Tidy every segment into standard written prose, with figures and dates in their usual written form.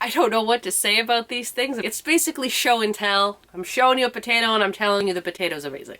I don't know what to say about these things. It's basically show and tell. I'm showing you a potato and I'm telling you the potato's amazing.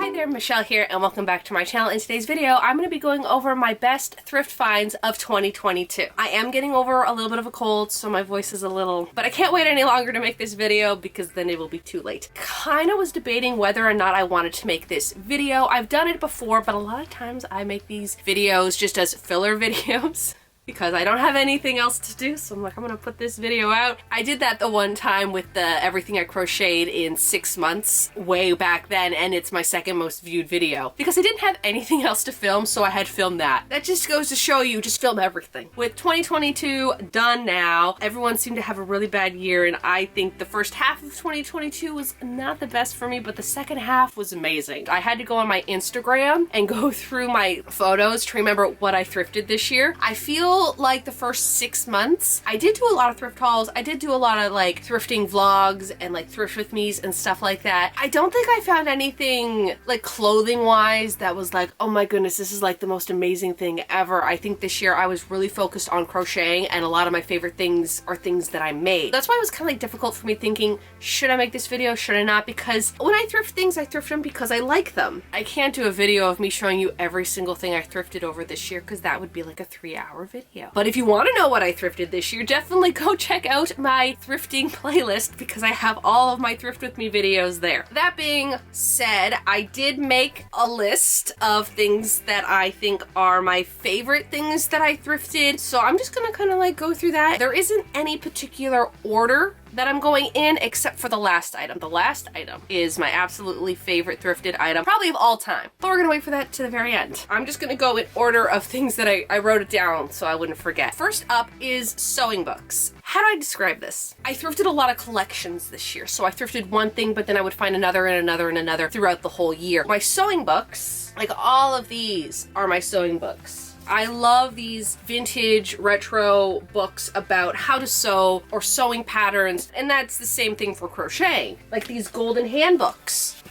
Hi there, Michelle here, and welcome back to my channel. In today's video, I'm going to be going over my best thrift finds of 2022. I am getting over a little bit of a cold, so my voice is a little, but I can't wait any longer to make this video because then it will be too late. Kind of was debating whether or not I wanted to make this video. I've done it before, but a lot of times I make these videos just as filler videos. Because I don't have anything else to do, so I'm like, I'm gonna put this video out. I did that the one time with the everything I crocheted in 6 months way back then, and it's my second most viewed video. Because I didn't have anything else to film, so I had filmed that. That just goes to show you, just film everything. With 2022 done now, everyone seemed to have a really bad year, and I think the first half of 2022 was not the best for me, but the second half was amazing. I had to go on my Instagram and go through my photos to remember what I thrifted this year. I feel like the first 6 months, I did do a lot of thrift hauls. I did do a lot of like thrifting vlogs and like thrift with me's and stuff like that. I don't think I found anything like clothing wise that was like, oh my goodness, this is like the most amazing thing ever. I think this year I was really focused on crocheting, and a lot of my favorite things are things that I made. That's why it was kind of like difficult for me thinking, should I make this video, should I not? Because when I thrift things, I thrift them because I like them. I can't do a video of me showing you every single thing I thrifted over this year because that would be like a 3-hour video. But if you want to know what I thrifted this year, definitely go check out my thrifting playlist because I have all of my thrift with me videos there. That being said, I did make a list of things that I think are my favorite things that I thrifted. So I'm just gonna kind of like go through that. There isn't any particular order that I'm going in except for the last item. The last item is my absolutely favorite thrifted item, probably of all time. But we're gonna wait for that to the very end. I'm just gonna go in order of things that I wrote it down so I wouldn't forget. First up is sewing books. How do I describe this? I thrifted a lot of collections this year. So I thrifted one thing, but then I would find another and another and another throughout the whole year. My sewing books, like all of these are my sewing books. I love these vintage retro books about how to sew or sewing patterns, and that's the same thing for crocheting. Like these golden handbooks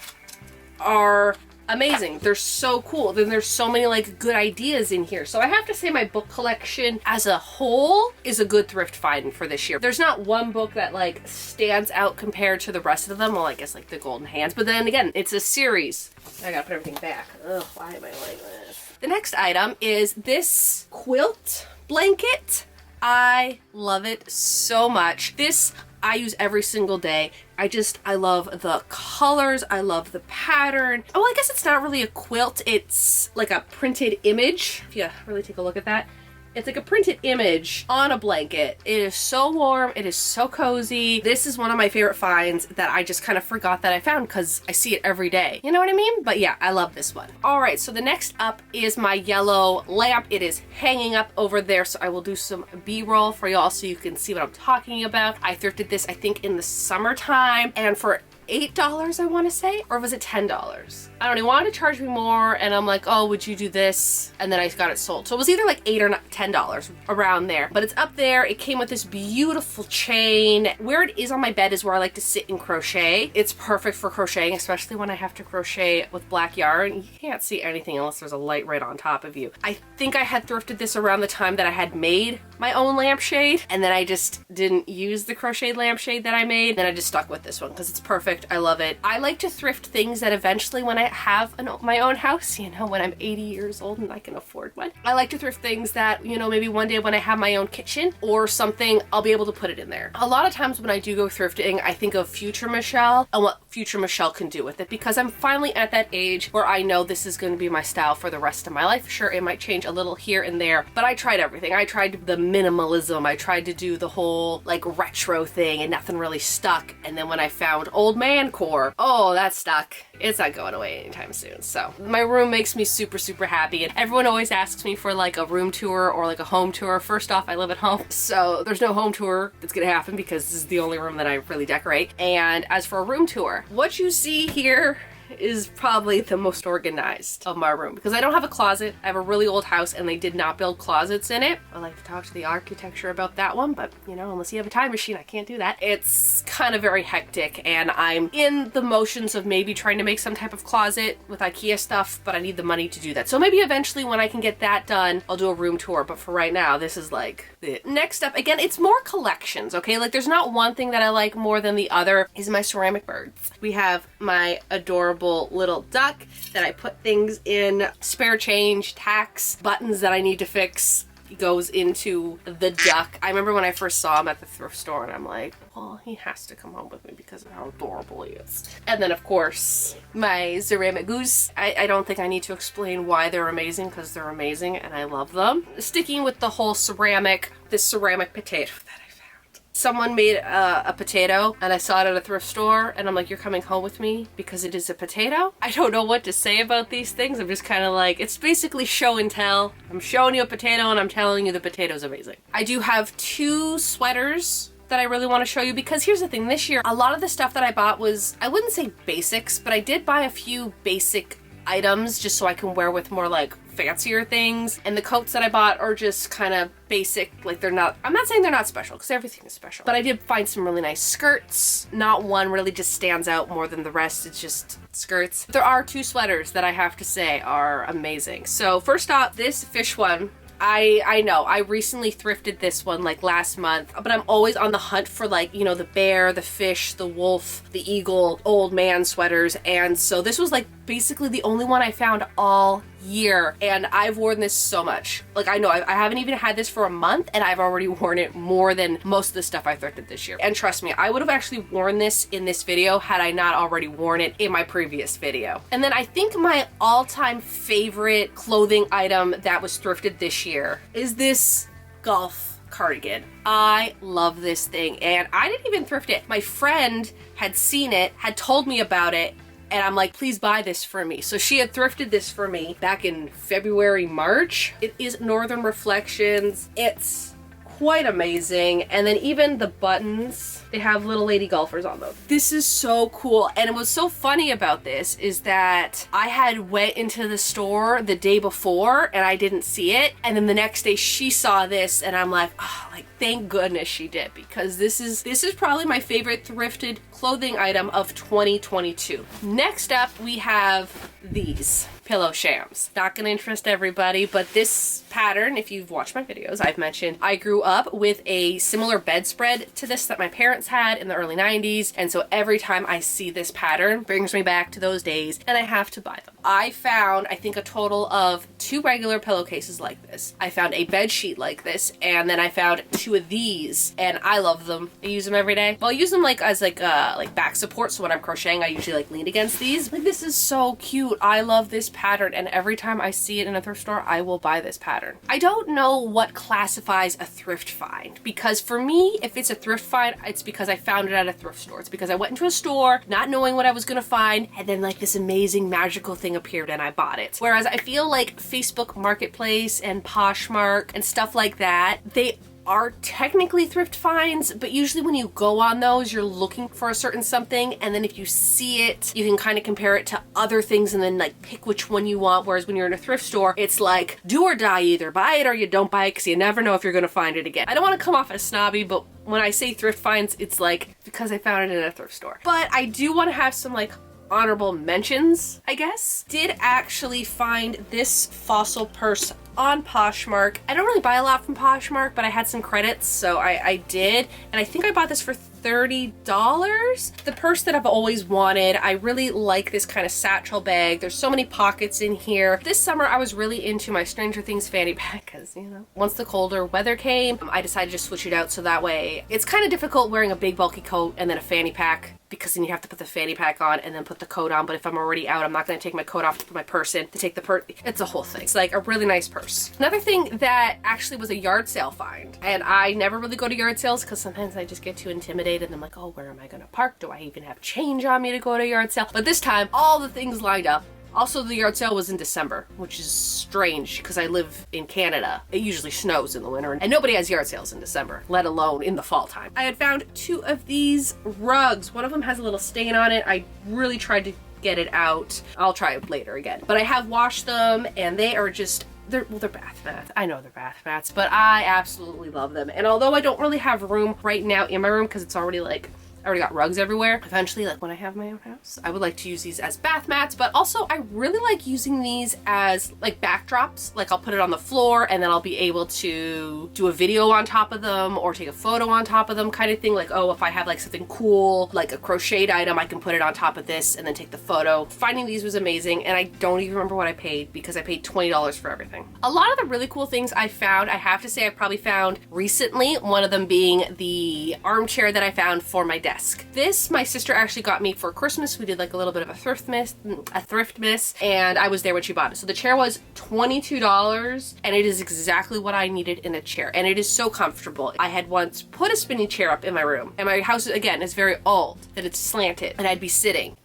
are amazing. They're so cool. Then there's so many like good ideas in here. So I have to say my book collection as a whole is a good thrift find for this year. There's not one book that like stands out compared to the rest of them. Well, I guess like the Golden Hands, but then again, it's a series. I gotta put everything back. Ugh, why am I like this? The next item is this quilt blanket. I love it so much. This I use every single day. I love the colors. I love the pattern. Oh, I guess it's not really a quilt. It's like a printed image. If you really take a look at that. It's like a printed image on a blanket. It is so warm. It is so cozy. This is one of my favorite finds that I just kind of forgot that I found because I see it every day. You know what I mean? But yeah, I love this one. All right, so the next up is my yellow lamp. It is hanging up over there, so I will do some B-roll for y'all so you can see what I'm talking about. I thrifted this, I think, in the summertime, and for $8, I want to say, or was it $10? I don't know. He wanted to charge me more, and I'm like, oh, would you do this? And then I got it sold. So it was either like $8 or $10 around there, but it's up there. It came with this beautiful chain. Where it is on my bed is where I like to sit and crochet. It's perfect for crocheting, especially when I have to crochet with black yarn. You can't see anything unless there's a light right on top of you. I think I had thrifted this around the time that I had made my own lampshade, and then I just didn't use the crocheted lampshade that I made. Then I just stuck with this one because it's perfect. I love it. I like to thrift things that eventually when I have my own house, you know, when I'm 80 years old and I can afford one, I like to thrift things that, you know, maybe one day when I have my own kitchen or something, I'll be able to put it in there. A lot of times when I do go thrifting, I think of future Michelle and what future Michelle can do with it, because I'm finally at that age where I know this is going to be my style for the rest of my life. Sure, it might change a little here and there, but I tried everything. I tried the minimalism. I tried to do the whole like retro thing and nothing really stuck. And then when I found old man core, oh, that stuck. It's not going away anytime soon. So my room makes me super, super happy. And everyone always asks me for like a room tour or like a home tour. First off, I live at home, so there's no home tour that's gonna happen because this is the only room that I really decorate. And as for a room tour, what you see here is probably the most organized of my room because I don't have a closet. I have a really old house and they did not build closets in it. I like to talk to the architecture about that one, but you know, unless you have a time machine, I can't do that. It's kind of very hectic and I'm in the motions of maybe trying to make some type of closet with IKEA stuff, but I need the money to do that. So maybe eventually when I can get that done, I'll do a room tour, but for right now, this is like it. Next up, again, it's more collections, okay? Like there's not one thing that I like more than the other is my ceramic birds. We have my adorable little duck that I put things in, spare change, tacks, buttons that I need to fix. He goes into the duck. I remember when I first saw him at the thrift store and I'm like, well, he has to come home with me because of how adorable he is. And then of course, my ceramic goose. I don't think I need to explain why they're amazing because they're amazing and I love them. Sticking with the whole ceramic, this ceramic potato that I found. Someone made a potato and I saw it at a thrift store and I'm like, you're coming home with me because it is a potato? I don't know what to say about these things. I'm just kind of like, it's basically show and tell. I'm showing you a potato and I'm telling you the potato's amazing. I do have 2 sweaters that I really want to show you because here's the thing, this year, a lot of the stuff that I bought was, I wouldn't say basics, but I did buy a few basic items just so I can wear with more like fancier things. And the coats that I bought are just kind of basic, like they're not, I'm not saying they're not special because everything is special, but I did find some really nice skirts. Not one really just stands out more than the rest. It's just skirts. There are 2 sweaters that I have to say are amazing. So first off, this fish one, I know I recently thrifted this one like last month, but I'm always on the hunt for like, you know, the bear, the fish, the wolf, the eagle, old man sweaters. And so this was like basically the only one I found all year and I've worn this so much. Like I know I haven't even had this for a month and I've already worn it more than most of the stuff I thrifted this year. And trust me, I would have actually worn this in this video had I not already worn it in my previous video. And then I think my all-time favorite clothing item that was thrifted this year is this golf cardigan. I love this thing and I didn't even thrift it. My friend had seen it, had told me about it, and I'm like, please buy this for me. So she had thrifted this for me back in February, March. It is Northern Reflections. It's quite amazing. And then even the buttons, they have little lady golfers on them. This is so cool. And what's so funny about this is that I had went into the store the day before and I didn't see it. And then the next day she saw this and I'm like, oh, like thank goodness she did because this is probably my favorite thrifted clothing item of 2022. Next up, we have these pillow shams. Not gonna interest everybody, but this pattern, if you've watched my videos, I've mentioned I grew up with a similar bedspread to this that my parents had in the early 90s, and so every time I see this pattern, it brings me back to those days, and I have to buy them. I found, I think, a total of 2 regular pillowcases like this. I found a bed sheet like this, and then I found 2 of these, and I love them. I use them every day. Well, I use them like as like back support, so when I'm crocheting, I usually like lean against these. Like, this is so cute. I love this pattern, and every time I see it in a thrift store, I will buy this pattern. I don't know what classifies a thrift find, because for me, if it's a thrift find, it's because I found it at a thrift store. It's because I went into a store not knowing what I was gonna find, and then like this amazing magical thing appeared and I bought it. Whereas I feel like Facebook Marketplace and Poshmark and stuff like that, they are technically thrift finds, but usually when you go on those, you're looking for a certain something, and then if you see it, you can kind of compare it to other things and then like pick which one you want. Whereas when you're in a thrift store, it's like do or die, either buy it or you don't buy it because you never know if you're gonna find it again. I don't want to come off as snobby, but when I say thrift finds, it's like because I found it in a thrift store. But I do want to have some like honorable mentions, I guess. Did actually find this fossil purse on Poshmark. I don't really buy a lot from Poshmark, but I had some credits, so I did. And I think I bought this for $30. The purse that I've always wanted. I really like this kind of satchel bag. There's so many pockets in here. This summer I was really into my Stranger Things fanny pack because, you know, once the colder weather came, I decided to switch it out so that way it's kind of difficult wearing a big bulky coat and then a fanny pack, because then you have to put the fanny pack on and then put the coat on. But if I'm already out, I'm not going to take my coat off to put my purse in, to take the purse. It's a whole thing. It's like a really nice purse. Another thing that actually was a yard sale find, and I never really go to yard sales because sometimes I just get too intimidated and I'm like, oh, where am I going to park? Do I even have change on me to go to a yard sale? But this time, all the things lined up. Also, the yard sale was in December, which is strange because I live in Canada. It usually snows in the winter and nobody has yard sales in December, let alone in the fall time. I had found 2 of these rugs. One of them has a little stain on it. I really tried to get it out. I'll try it later again. But I have washed them and they are just, they're bath mats. I know they're bath mats, but I absolutely love them. And although I don't really have room right now in my room because it's already like, I already got rugs everywhere. Eventually, like when I have my own house, I would like to use these as bath mats, but also I really like using these as like backdrops. Like I'll put it on the floor and then I'll be able to do a video on top of them or take a photo on top of them kind of thing. Like, oh, if I have like something cool, like a crocheted item, I can put it on top of this and then take the photo. Finding these was amazing, and I don't even remember what I paid because I paid $20 for everything. A lot of the really cool things I found, I have to say I probably found recently, one of them being the armchair that I found for my desk. This my sister actually got me for Christmas. We did like a little bit of a thrift miss, and I was there when she bought it. So the chair was $22, and it is exactly what I needed in a chair, and it is so comfortable. I had once put a spinning chair up in my room, and my house again is very old, that it's slanted, and I'd be sitting,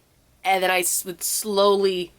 and then I would slowly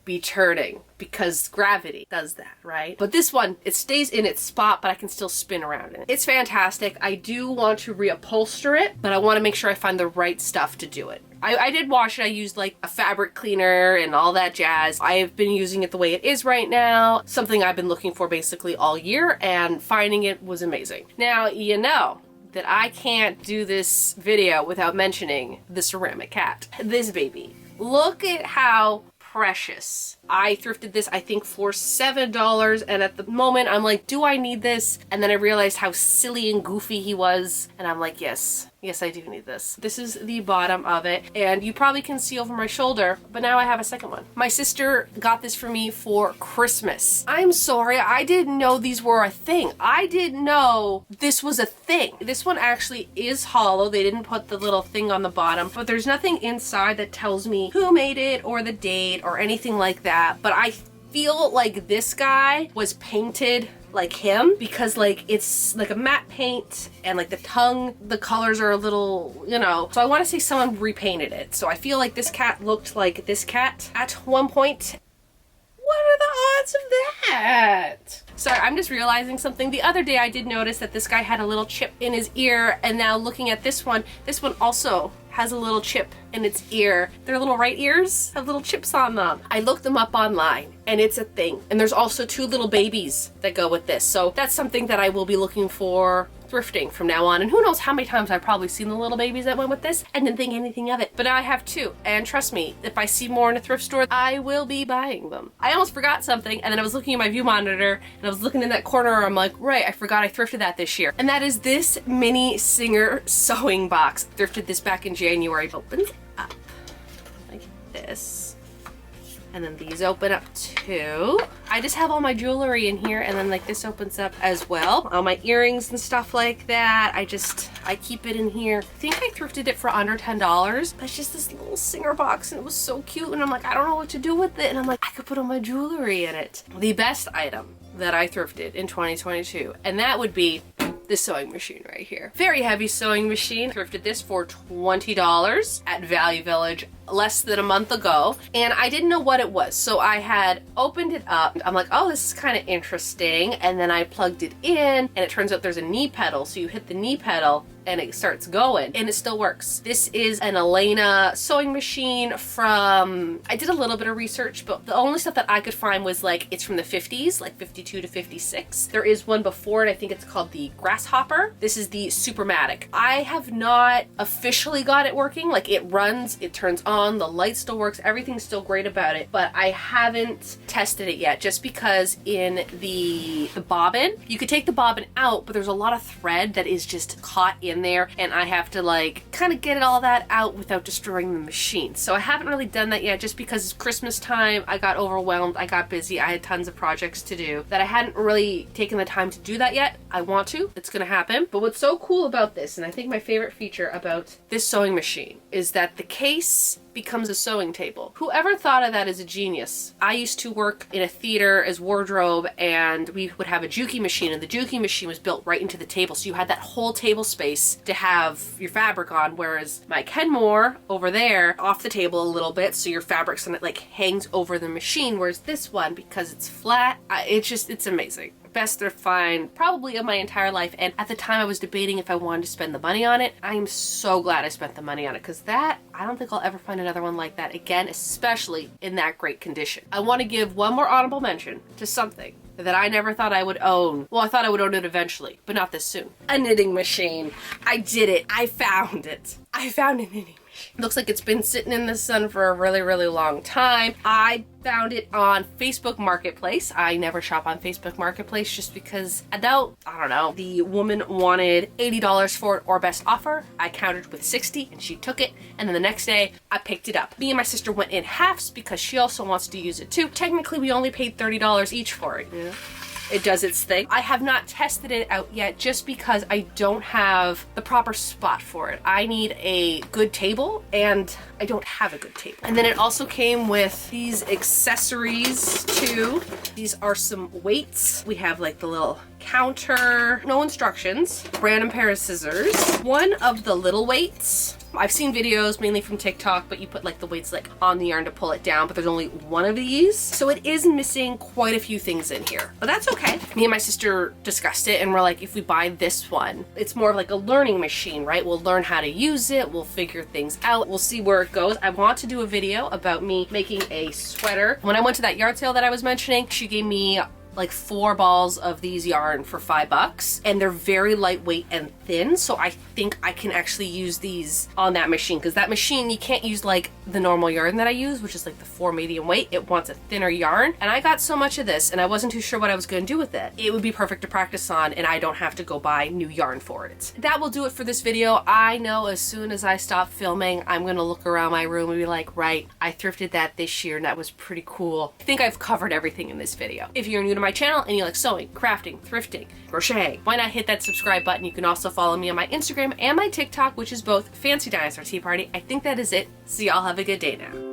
be turning because gravity does that, right? But this one, it stays in its spot, but I can still spin around in it. It's fantastic. I do want to reupholster it, but I want to make sure I find the right stuff to do it. I did wash it. I used like a fabric cleaner and all that jazz. I've been using it the way it is right now, something I've been looking for basically all year, and finding it was amazing. Now, you know that I can't do this video without mentioning the ceramic cat. This baby. Look at how precious. I thrifted this, I think, for $7, and at the moment I'm like, do I need this? And then I realized how silly and goofy he was, and I'm like, yes, I do need this. This is the bottom of it, and you probably can see over my shoulder, but now I have a second one. My sister got this for me for Christmas. I'm sorry, I didn't know these were a thing. I didn't know this was a thing. This one actually is hollow. They didn't put the little thing on the bottom, but there's nothing inside that tells me who made it or the date or anything like that. But I feel like this guy was painted like him because like it's like a matte paint and like the tongue, the colors are a little, you know, so I want to say someone repainted it. So I feel like this cat looked like this cat at one point. What are the odds of that? Sorry, I'm just realizing something. The other day I did notice that this guy had a little chip in his ear, and now looking at this one also has a little chip in its ear. Their little right ears have little chips on them. I looked them up online and it's a thing. And there's also 2 little babies that go with this. So that's something that I will be looking for thrifting from now on. And who knows how many times I've probably seen the little babies that went with this and didn't think anything of it. But now I have 2. And trust me, if I see more in a thrift store, I will be buying them. I almost forgot something, and then I was looking at my view monitor and I was looking in that corner. I'm like, right, I forgot I thrifted that this year. And that is this mini Singer sewing box. Thrifted this back in January. Opens up like this. And then these open up too. I just have all my jewelry in here, and then like this opens up as well. All my earrings and stuff like that. I keep it in here. I think I thrifted it for under $10. But it's just this little Singer box, and it was so cute. And I'm like, I don't know what to do with it. And I'm like, I could put all my jewelry in it. The best item that I thrifted in 2022, and that would be this sewing machine right here. Very heavy sewing machine. Thrifted this for $20 at Value Village less than a month ago, and I didn't know what it was. So I had opened it up. I'm like, oh, this is kind of interesting. And then I plugged it in, and it turns out there's a knee pedal. So you hit the knee pedal and it starts going, and it still works. This is an Elena sewing machine from, I did a little bit of research, but the only stuff that I could find was like, it's from the 50s, like 52 to 56. There is one before it, I think it's called the Grasshopper. This is the Supermatic. I have not officially got it working. Like it runs, it turns on, the light still works, everything's still great about it, but I haven't tested it yet just because in the bobbin, you could take the bobbin out, but there's a lot of thread that is just caught in there, and I have to like kind of get all that out without destroying the machine. So I haven't really done that yet just because it's Christmas time. I got overwhelmed, I got busy, I had tons of projects to do that I hadn't really taken the time to do that yet. I want to, it's gonna happen. But what's so cool about this, and I think my favorite feature about this sewing machine, is that the case becomes a sewing table. Whoever thought of that is a genius. I used to work in a theater as wardrobe, and we would have a Juki machine, and the Juki machine was built right into the table, so you had that whole table space to have your fabric on, whereas my Kenmore over there off the table a little bit, so your fabric's on it like hangs over the machine, whereas this one, because it's flat, it's amazing. best thrift find probably of my entire life. And at the time I was debating if I wanted to spend the money on it. I am so glad I spent the money on it, because that, I don't think I'll ever find another one like that again, especially in that great condition. I want to give one more honorable mention to something that I never thought I would own. Well, I thought I would own it eventually, but not this soon. A knitting machine. I did it. I found it. I found a knitting machine. Looks like it's been sitting in the sun for a really, really long time. I found it on Facebook Marketplace. I never shop on Facebook Marketplace just because I don't know, the woman wanted $80 for it or best offer. I countered with 60 and she took it, and then the next day I picked it up. Me and my sister went in halves because she also wants to use it too. Technically we only paid $30 each for it. Yeah. It does its thing. I have not tested it out yet just because I don't have the proper spot for it. I need a good table and I don't have a good table. And then it also came with these accessories too. These are some weights. We have like the little counter, no instructions, random pair of scissors, one of the little weights. I've seen videos mainly from TikTok, but you put like the weights like on the yarn to pull it down, but there's only one of these. So it is missing quite a few things in here, but that's okay. Me and my sister discussed it and we're like, if we buy this one, it's more of like a learning machine, right? We'll learn how to use it. We'll figure things out. We'll see where it goes. I want to do a video about me making a sweater. When I went to that yard sale that I was mentioning, she gave me like 4 balls of these yarn for $5, and they're very lightweight and thin, so I think I can actually use these on that machine, because that machine, you can't use like the normal yarn that I use, which is like the 4 medium weight. It wants a thinner yarn, and I got so much of this and I wasn't too sure what I was going to do with it. It would be perfect to practice on and I don't have to go buy new yarn for it. That will do it for this video. I know as soon as I stop filming, I'm gonna look around my room and be like, right, I thrifted that this year and that was pretty cool. I think I've covered everything in this video. If you're new to my channel and you like sewing, crafting, thrifting, crochet, why not hit that subscribe button? You can also follow me on my Instagram and my TikTok, which is both Fancy Dinosaur Tea Party. I think that is it. So y'all have a good day now.